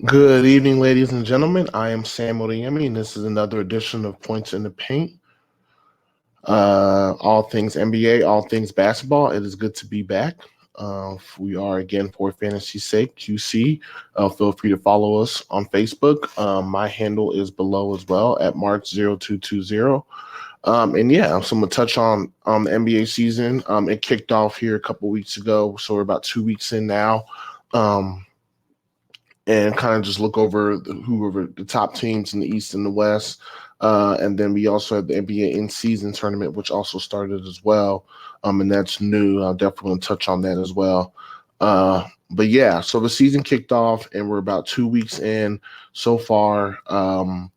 Good evening, ladies and gentlemen. I am Sam Oriemi, and this is another edition of Points in the Paint. All things NBA, all things basketball. It is good to be back. We are again for fantasy's sake, QC. Feel free to follow us on Facebook. My handle is below as well at March0220. And yeah, so I'm gonna touch on the NBA season. It kicked off here a couple weeks ago, so we're about 2 weeks in now. Um, and kind of just look over who were the top teams in the East and the West. And then we also have the NBA in-season tournament, which also started as well. And that's new. I'll definitely want to touch on that as well. But yeah, so the season kicked off, and we're about 2 weeks in so far. On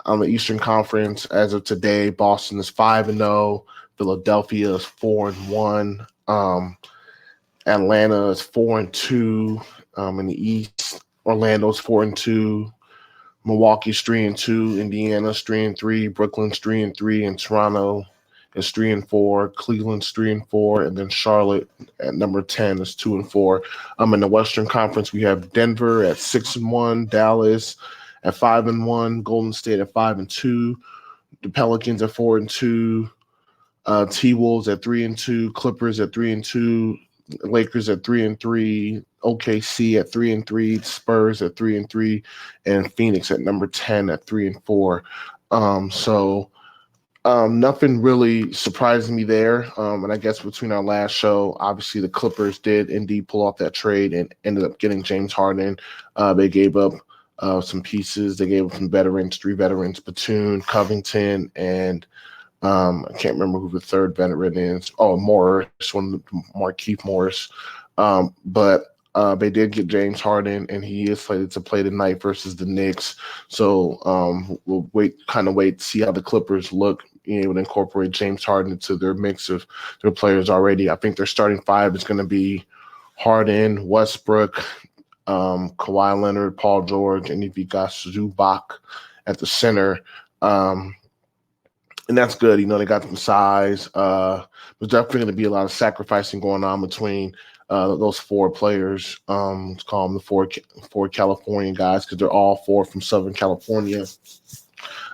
the Eastern Conference, as of today, Boston is 5-0. Philadelphia is 4-1. Atlanta is 4-2. In the East, Orlando's 4-2. Milwaukee's 3-2. Indiana's 3-3. Brooklyn's 3-3. And Toronto is 3-4. Cleveland's 3-4. And then Charlotte at number 10 is 2-4. In the Western Conference, we have Denver at 6-1. Dallas at 5-1. Golden State at 5-2. The Pelicans at 4-2. T-Wolves at 3-2. Clippers at 3-2. Lakers at 3-3, OKC at 3-3, Spurs at 3-3, and Phoenix at number 10 at 3-4. Nothing really surprised me there. And I guess between our last show, obviously the Clippers did indeed pull off that trade and ended up getting James Harden. They gave up some pieces. They gave up some veterans, 3 veterans, Batum, Covington, and I can't remember who the third veteran is. Oh, Morris, Markieff Morris. But they did get James Harden, and he is slated to play tonight versus the Knicks. So we'll wait to see how the Clippers look, being able to incorporate James Harden into their mix of their players already. I think their starting five is going to be Harden, Westbrook, Kawhi Leonard, Paul George, and Ivica Zubac at the center. And that's good. They got some size. There's definitely going to be a lot of sacrificing going on between those 4 players. Let's call them the four California guys because they're all 4 from Southern California. There's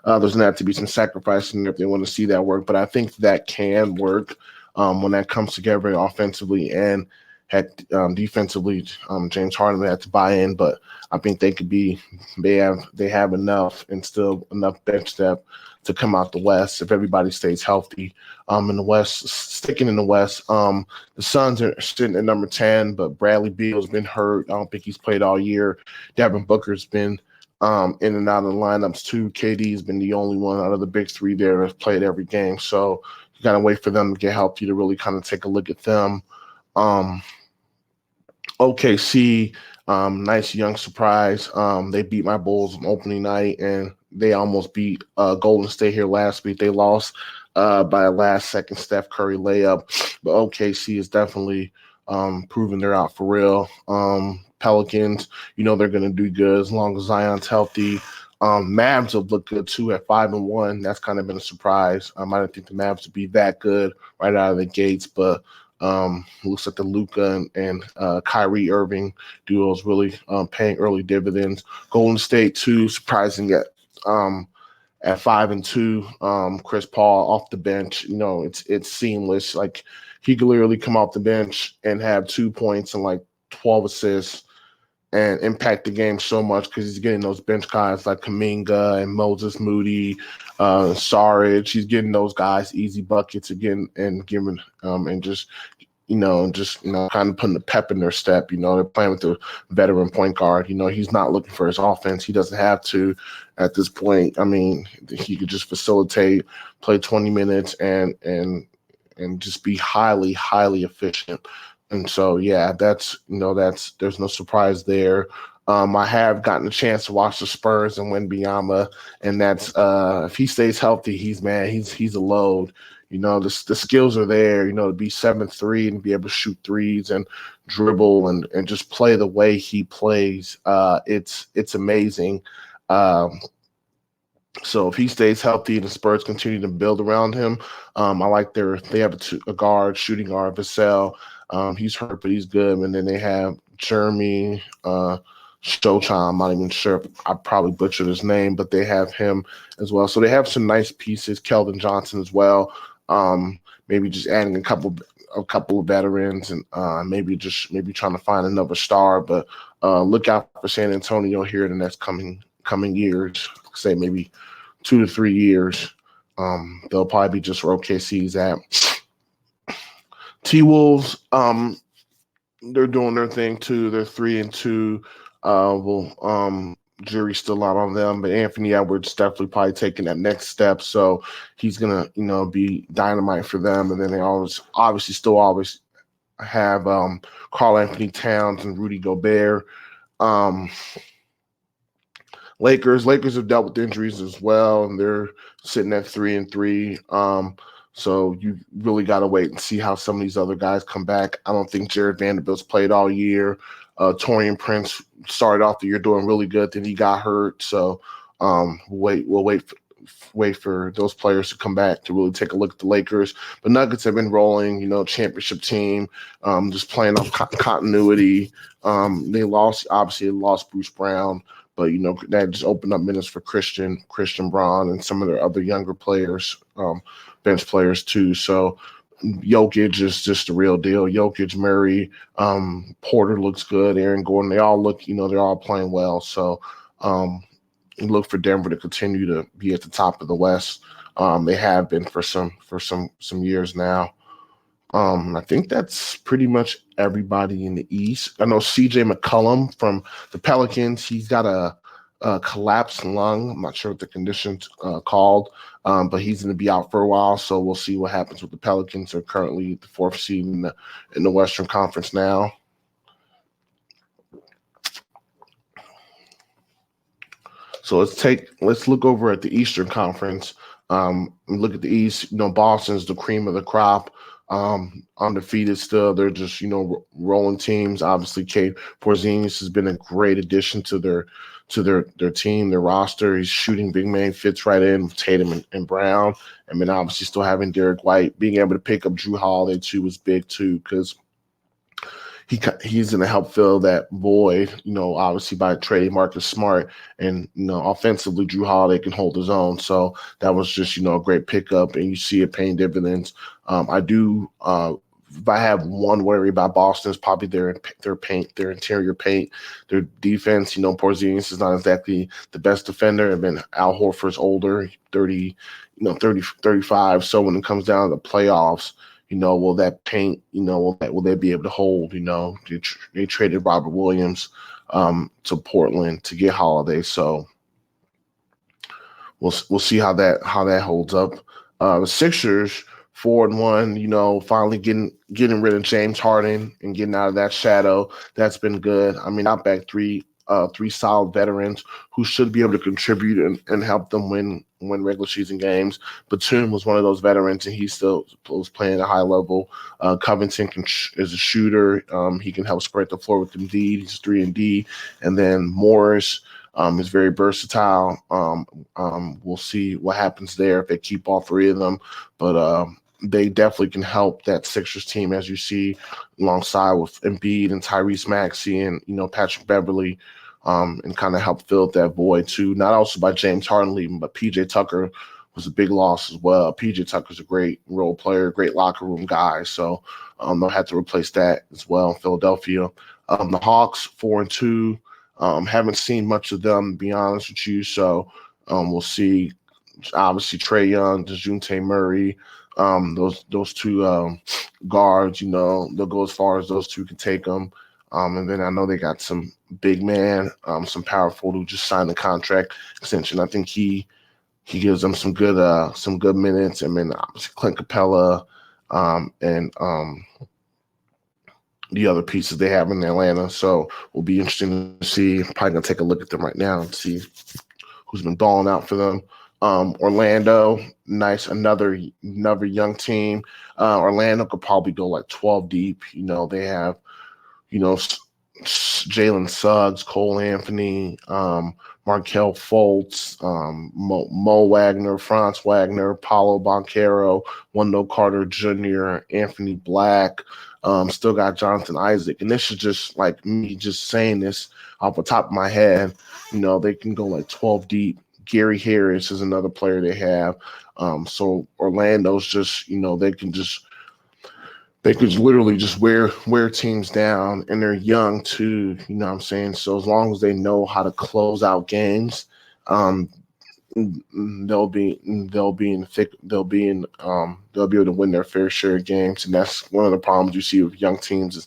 going to have to be some sacrificing if they want to see that work. But I think that can work when that comes together offensively and defensively. James Harden had to buy in, but I think they have enough and still enough bench depth to come out the West if everybody stays healthy. In the West, sticking in the West, the Suns are sitting at number 10, but Bradley Beal's been hurt. I don't think he's played all year. Devin Booker's been in and out of the lineups too. KD's been the only one out of the big 3 there that's played every game. So you got to wait for them to get healthy to really kind of take a look at them. OKC, nice young surprise. They beat my Bulls on opening night, and they almost beat Golden State here last week. They lost by a last-second Steph Curry layup, but OKC is definitely proving they're out for real. Pelicans, they're going to do good as long as Zion's healthy. Mavs have looked good too at 5-1. That's kind of been a surprise. I didn't think the Mavs would be that good right out of the gates, but looks like the Luka and Kyrie Irving duo is really paying early dividends. Golden State too, surprising at 5-2. Chris Paul off the bench, it's seamless. Like he could literally come off the bench and have 2 points and like 12 assists and impact the game so much because he's getting those bench guys like Kuminga and Moses Moody, Saric. He's getting those guys easy buckets again and giving and just kind of putting the pep in their step. They're playing with the veteran point guard. He's not looking for his offense. He doesn't have to at this point. I mean, he could just facilitate, play 20 minutes, and just be highly, highly efficient. And so, yeah, there's no surprise there. I have gotten a chance to watch the Spurs and Wembanyama, and that's if he stays healthy, he's a load. The skills are there, to be 7'3" and be able to shoot threes and dribble and just play the way he plays. It's amazing. So if he stays healthy and the Spurs continue to build around him, I like they have a guard, shooting guard, Vassell. He's hurt, but he's good. And then they have Jeremy Showtime. I'm not even sure. I probably butchered his name, but they have him as well. So they have some nice pieces. Keldon Johnson as well. Maybe just adding a couple of veterans and maybe trying to find another star. But look out for San Antonio here in the next coming years. Say maybe 2 to 3 years. They'll probably be just where OKC's at. T-Wolves, they're doing their thing too. They're 3-2. Jury's still out on them, but Anthony Edwards definitely probably taking that next step. So he's gonna, be dynamite for them. And then they always have Karl Anthony Towns and Rudy Gobert. Lakers have dealt with injuries as well, and they're sitting at 3-3. So you really got to wait and see how some of these other guys come back. I don't think Jared Vanderbilt's played all year. Torian Prince started off the year doing really good, then he got hurt. So we'll wait for those players to come back to really take a look at the Lakers. But Nuggets have been rolling, championship team, just playing off continuity. They lost Bruce Brown, but that just opened up minutes for Christian Braun and some of their other younger players, bench players too. So Jokic is just the real deal. Jokic, Murray, Porter looks good. Aaron Gordon, they all look, they're all playing well. So look for Denver to continue to be at the top of the West. They have been for some years now. I think that's pretty much everybody in the East. I know CJ McCollum from the Pelicans. He's got a collapsed lung. I'm not sure what the condition's called, but he's going to be out for a while. So we'll see what happens with the Pelicans. They're currently the 4th seed in the Western Conference now. So let's look over at the Eastern Conference. Look at the East. Boston's the cream of the crop. Undefeated still. They're just rolling teams. Obviously, Kate Porzingis has been a great addition to their team, their roster. He's shooting big man, fits right in with Tatum and Brown. And then obviously still having Derek White. Being able to pick up Drew Holiday too was big too, because he's going to help fill that void, obviously by trading Marcus Smart. And, offensively, Drew Holiday can hold his own. So that was just, a great pickup, and you see it paying dividends. If I have one worry about Boston, it's probably their paint, their interior paint, their defense. Porzingis is not exactly the best defender. And then Al Horford's older, 35. So when it comes down to the playoffs, will that paint, will they be able to hold? They traded Robert Williams to Portland to get Holiday. So we'll see how that holds up. The Sixers, 4-1, finally getting rid of James Harden and getting out of that shadow. That's been good. I mean, not back three solid veterans who should be able to contribute and help them win regular season games. Batum was one of those veterans, and he still was playing at a high level. Covington is a shooter. He can help spread the floor with Embiid. He's 3-and-D. And then Morris is very versatile. We'll see what happens there if they keep all three of them. But they definitely can help that Sixers team, as you see, alongside with Embiid and Tyrese Maxey and, Patrick Beverley, and kind of help fill that void too. Not also by James Harden leaving, but PJ Tucker was a big loss as well. PJ Tucker's a great role player, great locker room guy. So they'll have to replace that as well in Philadelphia. The Hawks, 4-2. Haven't seen much of them, to be honest with you. So we'll see. Obviously, Trae Young, DeJounte Murray, those two guards, they'll go as far as those two can take them. And then I know they got some big man, some power forward who just signed a contract extension. I think he gives them some good minutes. And then obviously Clint Capella and the other pieces they have in Atlanta. So will be interesting to see. I'm probably gonna take a look at them right now and see who's been balling out for them. Orlando, nice, another young team. Orlando could probably go like 12 deep. They have, Jalen Suggs, Cole Anthony, Markelle Fultz, Mo Wagner, Franz Wagner, Paulo Banchero, Wendell Carter Jr., Anthony Black, Still got Jonathan Isaac, and this is just like me just saying this off the top of my head. They can go like 12 deep. Gary Harris is another player they have. So Orlando's just, they could literally just wear teams down, and they're young too. You know what I'm saying? So as long as they know how to close out games, um, they'll be able to win their fair share of games, and that's one of the problems you see with young teams is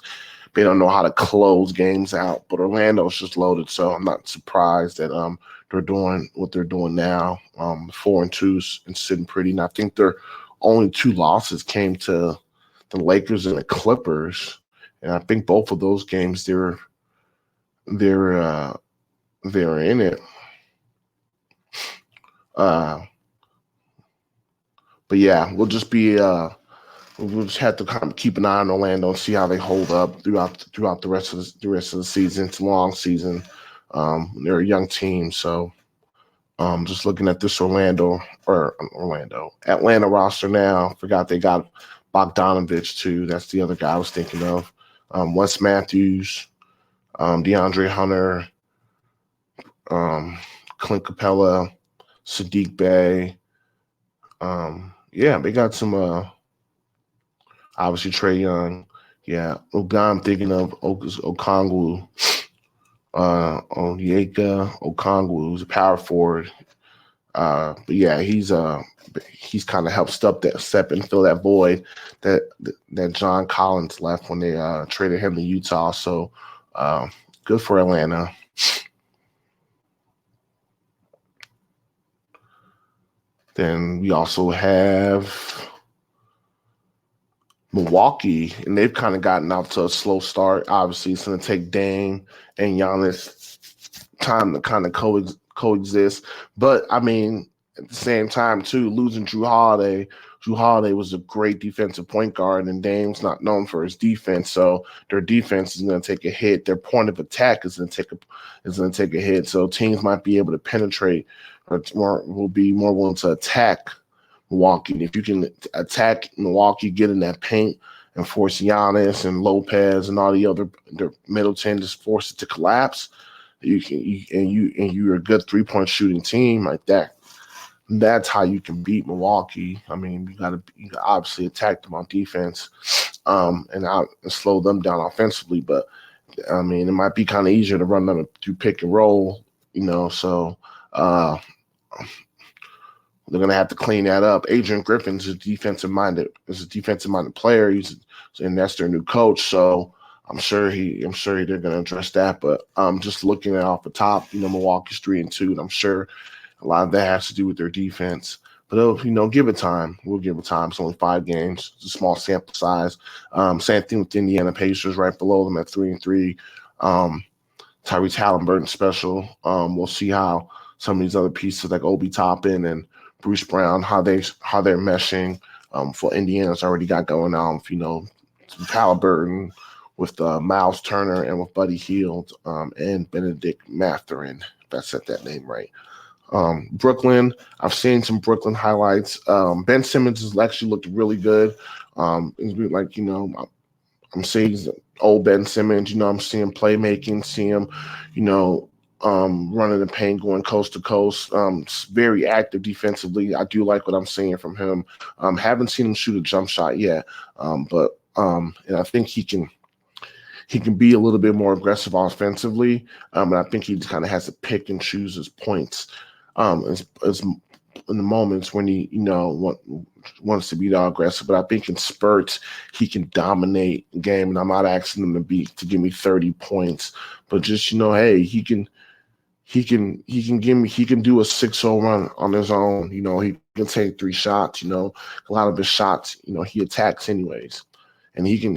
they don't know how to close games out. But Orlando's just loaded, so I'm not surprised that they're doing what they're doing now. 4-2 and sitting pretty, and I think their only 2 losses came to the Lakers and the Clippers, and I think both of those games they're in it. But yeah, we'll just have to kind of keep an eye on Orlando and see how they hold up throughout the rest of the season. It's a long season. They're a young team, so just looking at this Atlanta roster now. Forgot they got Bogdanovich too. That's the other guy I was thinking of. Wes Matthews, DeAndre Hunter, Clint Capella, Sadiq Bey. They got some obviously Trae Young. Yeah, guy I'm thinking of Okongwu. Onyeka Okongwu, who's a power forward. But yeah, he's kind of helped step and fill that void that John Collins left when they traded him to Utah. So good for Atlanta. Then we also have Milwaukee, and they've kind of gotten off to a slow start. Obviously, it's going to take Dame and Giannis time to kind of coexist. But, I mean, at the same time, too, losing Drew Holiday was a great defensive point guard, and Dame's not known for his defense, so their defense is going to take a hit. Their point of attack is going to take a hit, so teams might be able to penetrate or will be more willing to attack Milwaukee. If you can attack Milwaukee, get in that paint, and force Giannis and Lopez and all the Middleton, just force it to collapse, you're a good 3-point shooting team like that. That's how you can beat Milwaukee. I mean, you got to obviously attack them on defense, and slow them down offensively. But I mean, it might be kind of easier to run them through pick and roll, So they're gonna have to clean that up. Adrian Griffin's a defensive minded player. And that's their new coach. So I'm sure they're gonna address that. But just looking at off the top, Milwaukee's 3-2, and I'm sure a lot of that has to do with their defense. But give it time. We'll give it time. It's only 5 games. It's a small sample size. Same thing with Indiana Pacers, right below them at 3-3. Tyrese Halliburton special. We'll see how some of these other pieces like Obi Toppin and Bruce Brown, how they're meshing. For Indiana's already got going on, Halliburton with Miles Turner and with Buddy Hield and Benedict Mathurin, if I said that name right. Brooklyn, I've seen some Brooklyn highlights. Ben Simmons has actually looked really good. I'm seeing old Ben Simmons. I'm seeing playmaking, seeing him, running the paint, going coast to coast. Very active defensively. I do like what I'm seeing from him. Haven't seen him shoot a jump shot yet, but and I think he can be a little bit more aggressive offensively. And I think he just kind of has to pick and choose his points. As in the moments when he, wants to be that aggressive, but I think in spurts he can dominate the game. And I'm not asking him to give me 30 points, but just hey, he can do a 6-0 run on his own. He can take 3 shots. A lot of his shots, he attacks anyways, and he can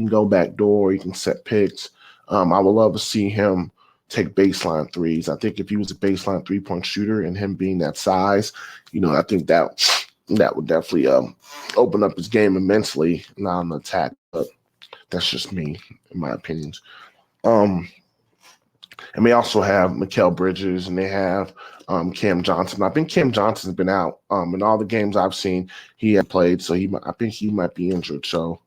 go back door. He can set picks. I would love to see him take baseline threes. I think if he was a baseline 3-point shooter and him being that size, I think that would definitely open up his game immensely, not an attack, but that's just me, in my opinions. And they also have Mikal Bridges, and they have Cam Johnson. I think Cam Johnson's been out. In all the games I've seen, he had played, so I think he might be injured. So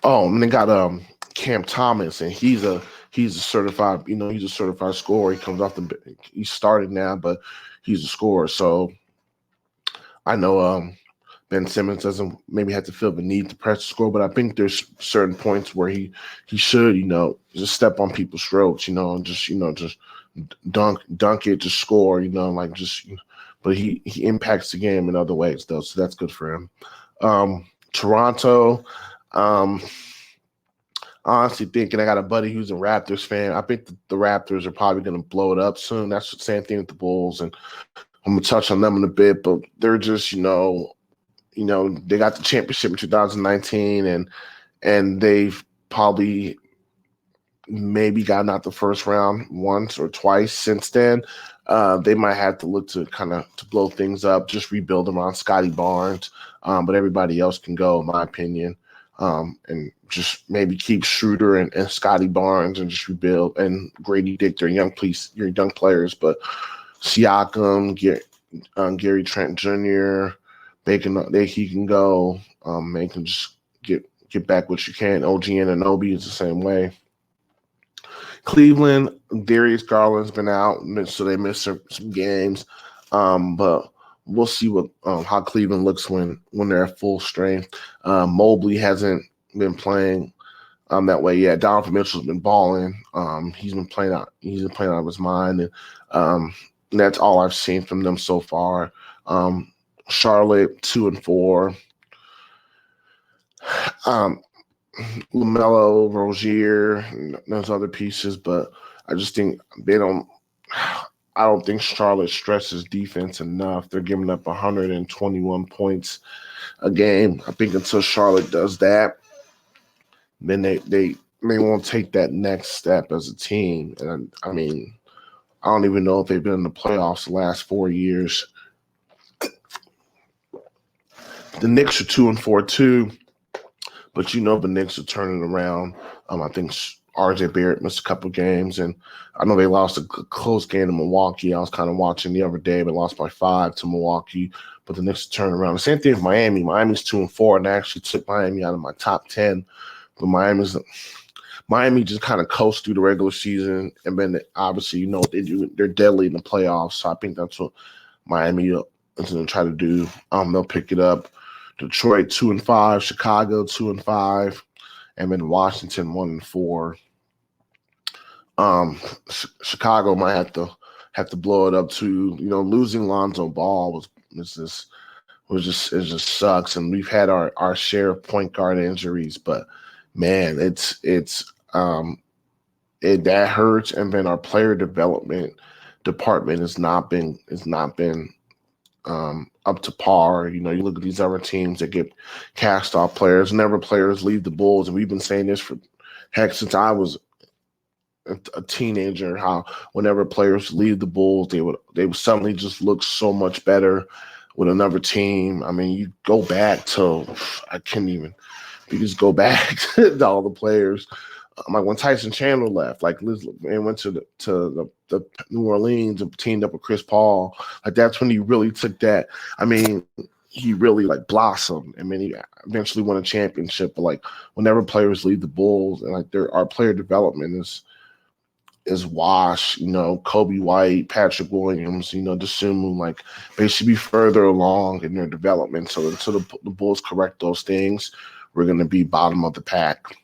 Oh, and they got Cam Thomas, and he's a certified, he's a certified scorer. He comes off he's starting now, but he's a scorer. So I know Ben Simmons doesn't maybe have to feel the need to press the score, but I think there's certain points where he should, just step on people's throats, and just dunk it, just score, like just. But he impacts the game in other ways though, so that's good for him. Toronto, honestly thinking I got a buddy who's a Raptors fan. I think the Raptors are probably going to blow it up soon. That's the same thing with the Bulls, and I'm gonna touch on them in a bit. But they're just they got the championship in 2019, and they've probably maybe gotten out the first round once or twice since then. They might have to look to kind of to blow things up, just rebuild around Scotty Barnes, but everybody else can go, in my opinion, and just maybe keep Schroeder and Scotty Barnes and just rebuild and Grady Dick. They're young players, but Siakam, Gary Trent Jr. He can go. They can just get back what you can. OG Anunoby is the same way. Cleveland, Darius Garland's been out, so they missed some games. But we'll see how Cleveland looks when they're at full strength. Mobley hasn't been playing that way yet. Donovan Mitchell's been balling. He's been playing out of his mind, and that's all I've seen from them so far. Charlotte 2-4. LaMelo, Rozier, those other pieces, but I just think I don't think Charlotte stresses defense enough. They're giving up 121 points a game. I think until Charlotte does that, then they won't take that next step as a team. And I mean, I don't even know if they've been in the playoffs the last 4 years. The Knicks are 2-4 too. But the Knicks are turning around. I think R.J. Barrett missed a couple games, and I know they lost a close game to Milwaukee. I was kind of watching the other day, but lost by 5 to Milwaukee. But the Knicks are turning around. The same thing with Miami. Miami's 2-4, and I actually took Miami out of my top 10. But Miami just kind of coast through the regular season, and then obviously, what they do. They're deadly in the playoffs, so I think that's what Miami is going to try to do. They'll pick it up. Detroit 2-5, Chicago 2-5, and then Washington 1-4. Chicago might have to blow it up too. Losing Lonzo Ball it just sucks, and we've had our share of point guard injuries, but man, that hurts. And then our player development department has not been up to par. You look at these other teams that get cast off players. Whenever players leave the Bulls, and we've been saying this for since I was a teenager, how whenever players leave the Bulls, they would suddenly just look so much better with another team. I mean, you go back to you just go back to all the players. Like when Tyson Chandler left, and went to the New Orleans and teamed up with Chris Paul, that's when he really took that. I mean, he really blossomed, and then he eventually won a championship. But whenever players leave the Bulls, and our player development is wash. Kobe White, Patrick Williams, Dosunmu, they should be further along in their development. So until the Bulls correct those things, we're going to be bottom of the pack.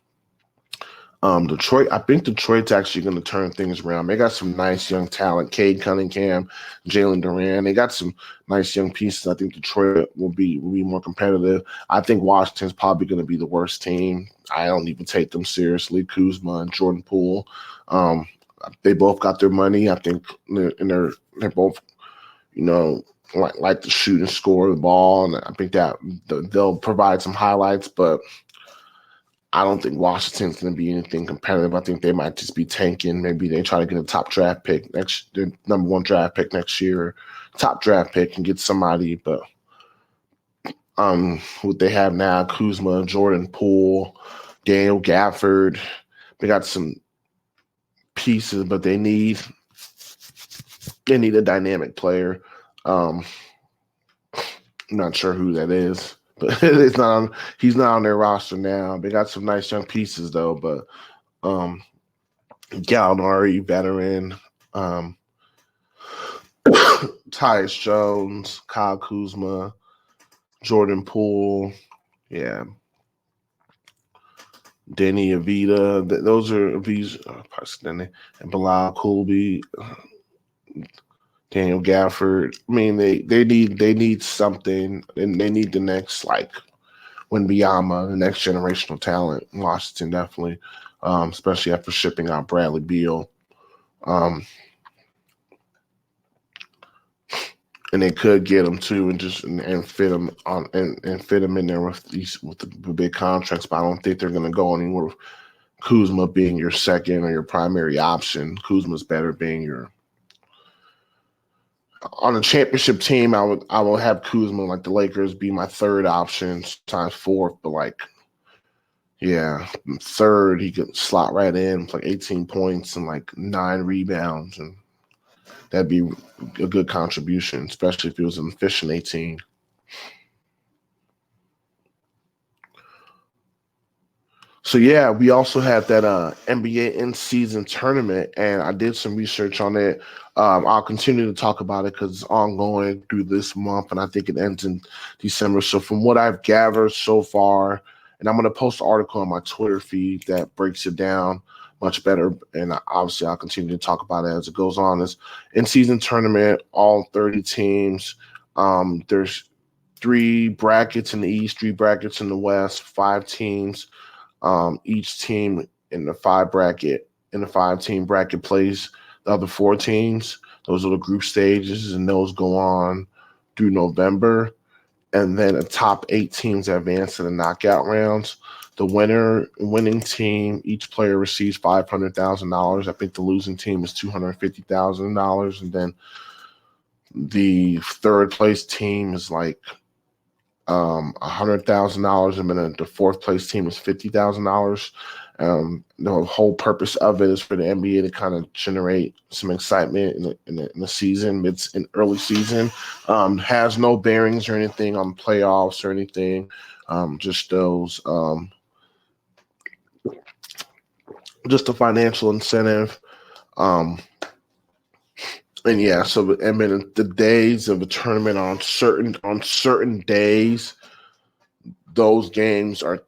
Detroit, I think Detroit's actually going to turn things around. They got some nice young talent, Cade Cunningham, Jalen Duran. They got some nice young pieces. I think Detroit will be more competitive. I think Washington's probably going to be the worst team. I don't even take them seriously. Kuzma and Jordan Poole. They both got their money. I think, and they're both, like to shoot and score the ball, and I think that they'll provide some highlights, but I don't think Washington's going to be anything competitive. I think they might just be tanking. Maybe they try to get a top draft pick their number 1 draft pick next year, top draft pick, and get somebody. But what they have now, Kuzma, Jordan Poole, Daniel Gafford, they got some pieces, but they need a dynamic player. I'm not sure who that is, but it's not on, he's not on their roster now. They got some nice young pieces though, but um, Gallinari, veteran, um, Tyus Jones, Kyle Kuzma, Jordan Poole, yeah, Danny Avita. Those are these and Bilal Colby, Daniel Gafford. I mean, they need something, and they need the next like Wembanyama, the next generational talent in Washington, definitely, especially after shipping out Bradley Beal. Um, and they could get him too, and fit him on and fit him in there with the big contracts. But I don't think they're going to go anywhere with Kuzma being your second or your primary option. Kuzma's better being your on a championship team. I would have Kuzma like the Lakers be my third option, times fourth, but like yeah, third he could slot right in with like 18 points and like 9 rebounds, and that'd be a good contribution, especially if he was an efficient 18. So yeah, we also had that NBA in-season tournament, and I did some research on it. I'll continue to talk about it because it's ongoing through this month, and I think it ends in December. So from what I've gathered so far, and I'm going to post an article on my Twitter feed that breaks it down much better, and obviously I'll continue to talk about it as it goes on. This in-season tournament, all 30 teams. There's 3 brackets in the East, 3 brackets in the West, 5 teams. Each team in the 5 team bracket plays the other 4 teams. Those are the group stages, and those go on through November. And then the top 8 teams advance to the knockout rounds. The winning team, each player receives $500,000. I think the losing team is $250,000, and then the third place team is like $100,000, and then the fourth place team is $50,000. The whole purpose of it is for the NBA to kind of generate some excitement in the season. It's an early season, has no bearings or anything on playoffs or anything. Just those, just a financial incentive. And yeah, so and then the days of the tournament on certain days, those games are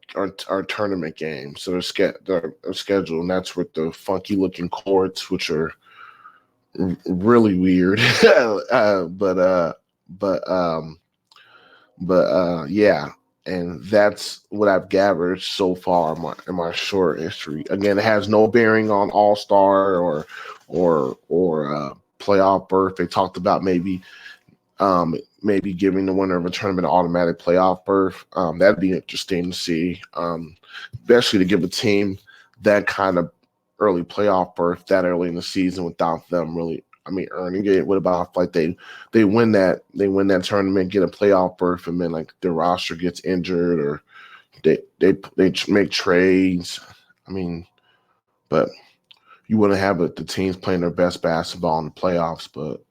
tournament games. So they're scheduled, and that's with the funky looking courts, which are really weird. But yeah, and that's what I've gathered so far in my short history. Again, it has no bearing on All Star or playoff berth. They talked about maybe giving the winner of a tournament an automatic playoff berth. That'd be interesting to see, especially to give a team that kind of early playoff berth that early in the season without them really, earning it. What about like they win that tournament, get a playoff berth, and then like their roster gets injured or they make trades. But you wouldn't have the teams playing their best basketball in the playoffs. But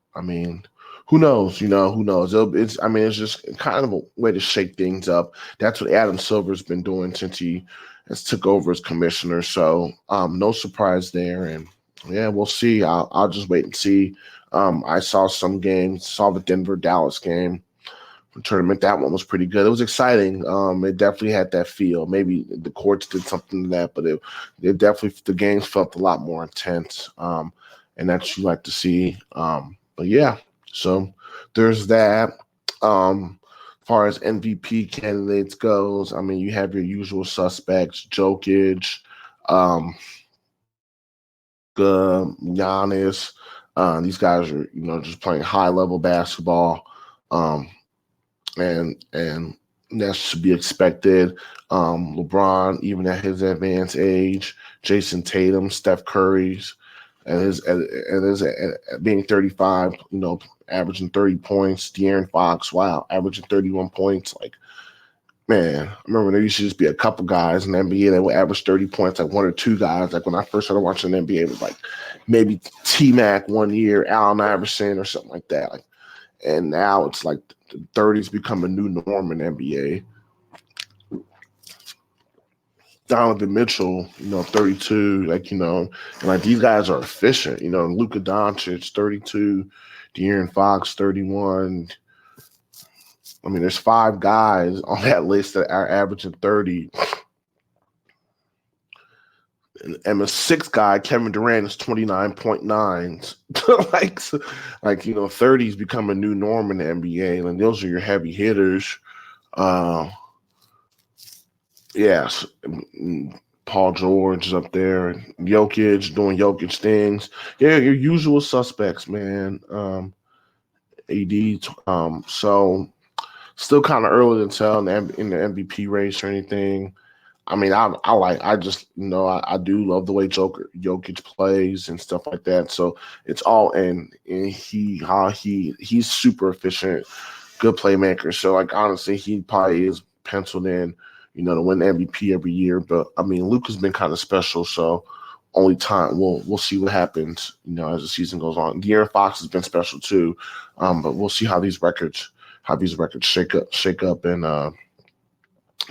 who knows? Who knows? It's just kind of a way to shake things up. That's what Adam Silver's been doing since he has took over as commissioner. So no surprise there. And yeah, we'll see. I'll just wait and see. I saw some games. Saw the Denver-Dallas game tournament. That one was pretty good. It was exciting. It definitely had that feel. Maybe the courts did something to that, but it definitely, the games felt a lot more intense. And that's you like to see. But yeah. So there's that. As far as MVP candidates goes, you have your usual suspects: Jokic, Giannis. These guys are, just playing high level basketball, and that should be expected. LeBron, even at his advanced age, Jason Tatum, Steph Curry's, and being 35, averaging 30 points. De'Aaron Fox, wow, averaging 31 points. Like, man, I remember there used to just be a couple guys in the NBA that would average 30 points, like one or two guys. Like when I first started watching the NBA, it was like maybe T-Mac one year, Allen Iverson or something like that. And now it's like the 30s become a new norm in the NBA. Donovan Mitchell, 32, and like these guys are efficient, Luka Doncic, 32, De'Aaron Fox, 31. I mean, there's 5 guys on that list that are averaging 30. And the 6th guy, Kevin Durant, is 29.9. like 30 is become a new norm in the NBA. And those are your heavy hitters. Yes, Paul George is up there. Jokic doing Jokic things. Yeah, your usual suspects, man. AD. So still kind of early to tell in the MVP race or anything. I mean, I do love the way Jokic plays and stuff like that. So it's all in he's super efficient, good playmaker. So like honestly, he probably is penciled in, to win the MVP every year. But I mean, Luka's been kind of special. So only time we'll see what happens, as the season goes on. De'Aaron Fox has been special too, but we'll see how these records shake up and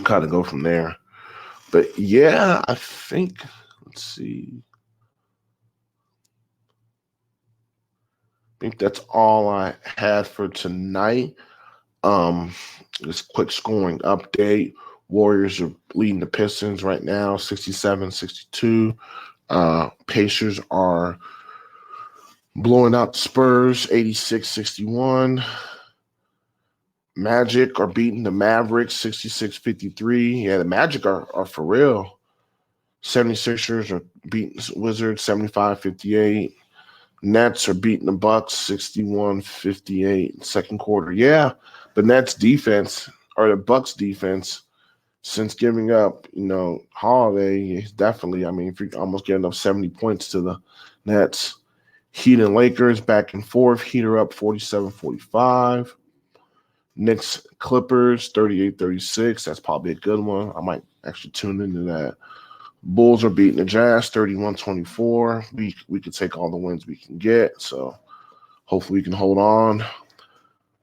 kind of go from there. But yeah, I think, let's see. I think that's all I had for tonight. This quick scoring update. Warriors are leading the Pistons right now, 67-62. Pacers are blowing out the Spurs, 86-61. Magic are beating the Mavericks, 66-53. Yeah, the Magic are for real. 76ers are beating Wizards, 75-58. Nets are beating the Bucks, 61-58 second quarter. Yeah, the Nets defense, or the Bucks defense, since giving up, Holiday, is definitely, if you're almost getting up 70 points to the Nets. Heat and Lakers back and forth. Heat are up 47-45. Knicks Clippers 38-36. That's probably a good one. I might actually tune into that. Bulls are beating the Jazz 31-24. We could take all the wins we can get. So hopefully we can hold on.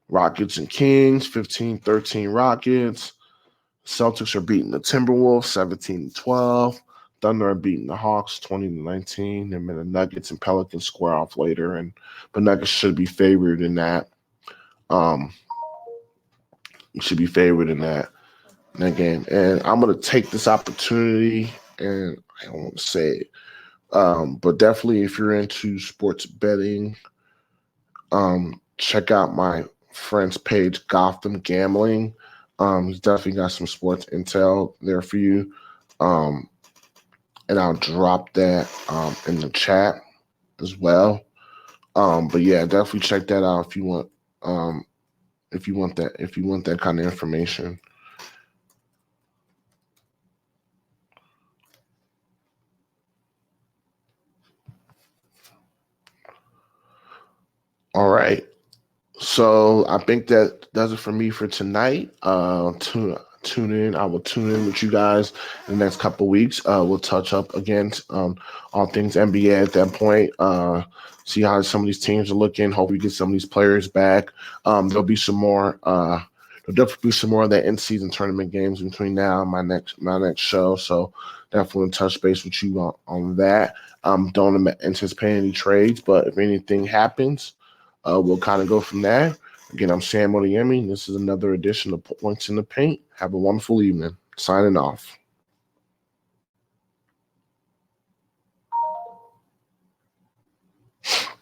Rockets and Kings 15-13 Rockets. Celtics are beating the Timberwolves 17-12. Thunder are beating the Hawks 20-19. And then the Nuggets and Pelicans square off later. But Nuggets should be favored in that. Should be favored in that game. And I'm going to take this opportunity, and I don't want to say it, but definitely if you're into sports betting, check out my friend's page, Gotham Gambling. He's definitely got some sports intel there for you. And I'll drop that in the chat as well. But yeah, definitely check that out if you want that kind of information. All right. So I think that does it for me for tonight. Tune in. I will tune in with you guys in the next couple of weeks. We'll touch up again on all things NBA at that point. See how some of these teams are looking. Hope we get some of these players back. There'll be some more. There'll definitely be some more of that in-season tournament games between now and my next show. So definitely touch base with you on that. Don't anticipate any trades, but if anything happens, we'll kind of go from there. Again, I'm Sam Odiemi. This is another edition of Points in the Paint. Have a wonderful evening. Signing off.